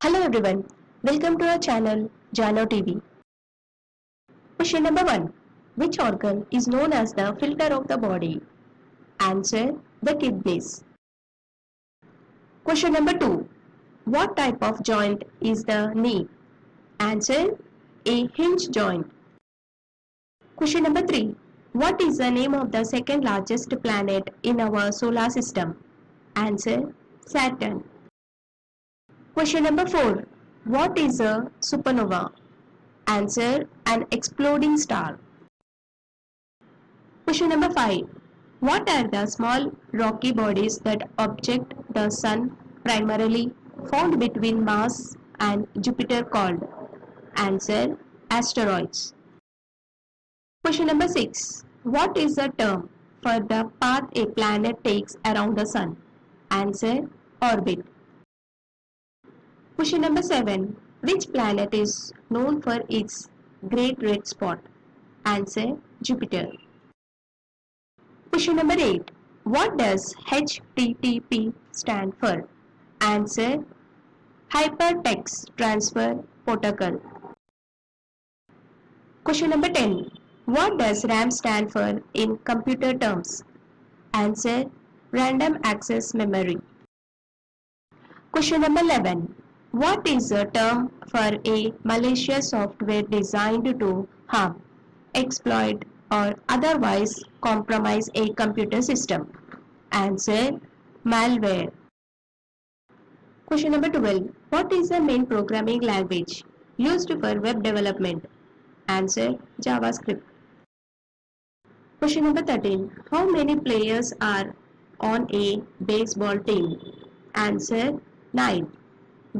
Hello everyone, welcome to our channel Jano TV. Question number 1. Which organ is known as the filter of the body? Answer: the kidneys. Question number 2. What type of joint is the knee? Answer: a hinge joint. Question number 3. What is the name of the second largest planet in our solar system? Answer: Saturn. Question number 4. What is a supernova? Answer: an exploding star. Question number 5. What are the small rocky bodies that object the Sun primarily found between Mars and Jupiter called? Answer: asteroids. Question number 6. What is the term for the path a planet takes around the Sun? Answer: orbit. Question number 7. Which planet is known for its great red spot? Answer: Jupiter. Question number 8. What does HTTP stand for? Answer: Hypertext Transfer Protocol. Question number 10. What does RAM stand for in computer terms? Answer: Random Access Memory. Question number 11. What is the term for a malicious software designed to harm, exploit, or otherwise compromise a computer system? Answer: malware. Question number 12. What is the main programming language used for web development? Answer: JavaScript. Question number 13. How many players are on a baseball team? Answer: 9.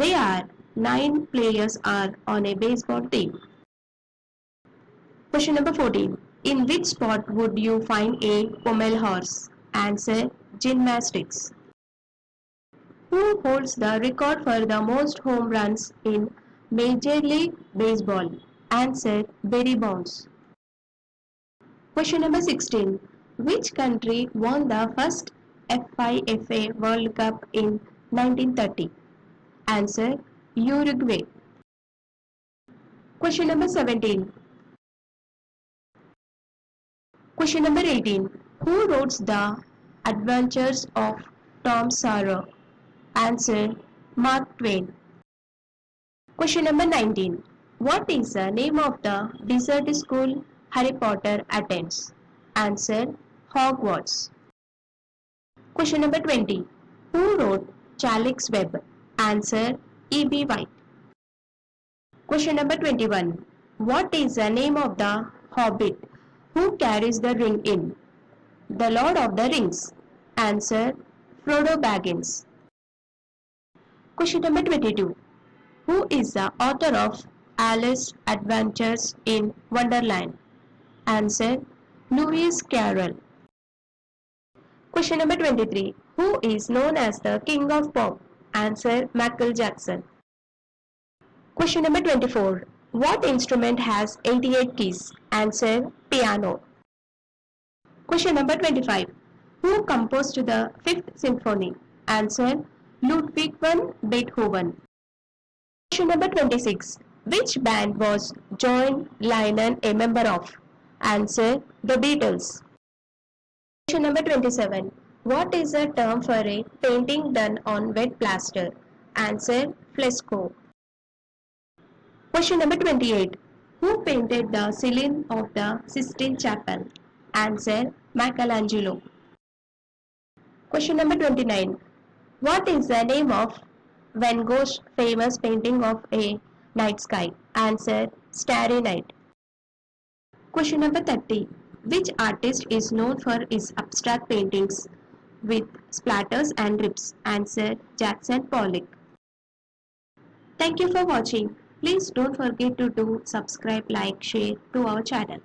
There are 9 players are on a baseball team. Question number 14. In which sport would you find a pommel horse? Answer: gymnastics. Who holds the record for the most home runs in Major League Baseball? Answer: Barry Bonds. Question number 16. Which country won the first FIFA World Cup in 1930? Answer: Uruguay. Question number 17. Question number 18. Who wrote the Adventures of Tom Sawyer? Answer: Mark Twain. Question number 19. What is the name of the desert school Harry Potter attends? Answer: Hogwarts. Question number 20. Who wrote Charlotte's Web? Answer: E.B. White. Question number 21. What is the name of the hobbit who carries the ring in The Lord of the Rings? Answer: Frodo Baggins. Question number 22. Who is the author of Alice's Adventures in Wonderland? Answer: Lewis Carroll. Question number 23. Who is known as the King of Pop? Answer: Michael Jackson. Question number 24. What instrument has 88 keys? Answer: piano. Question number 25. Who composed the 5th Symphony? Answer: Ludwig van Beethoven. Question number 26. Which band was John Lennon a member of? Answer: The Beatles. Question number 27. What is the term for a painting done on wet plaster? Answer: fresco. Question number 28. Who painted the ceiling of the Sistine Chapel? Answer: Michelangelo. Question number 29. What is the name of Van Gogh's famous painting of a night sky? Answer: Starry Night. Question number 30. Which artist is known for his abstract paintings with splatters and rips? Answer: Jackson Pollock. Thank you for watching. Please don't forget to subscribe, like, share to our channel.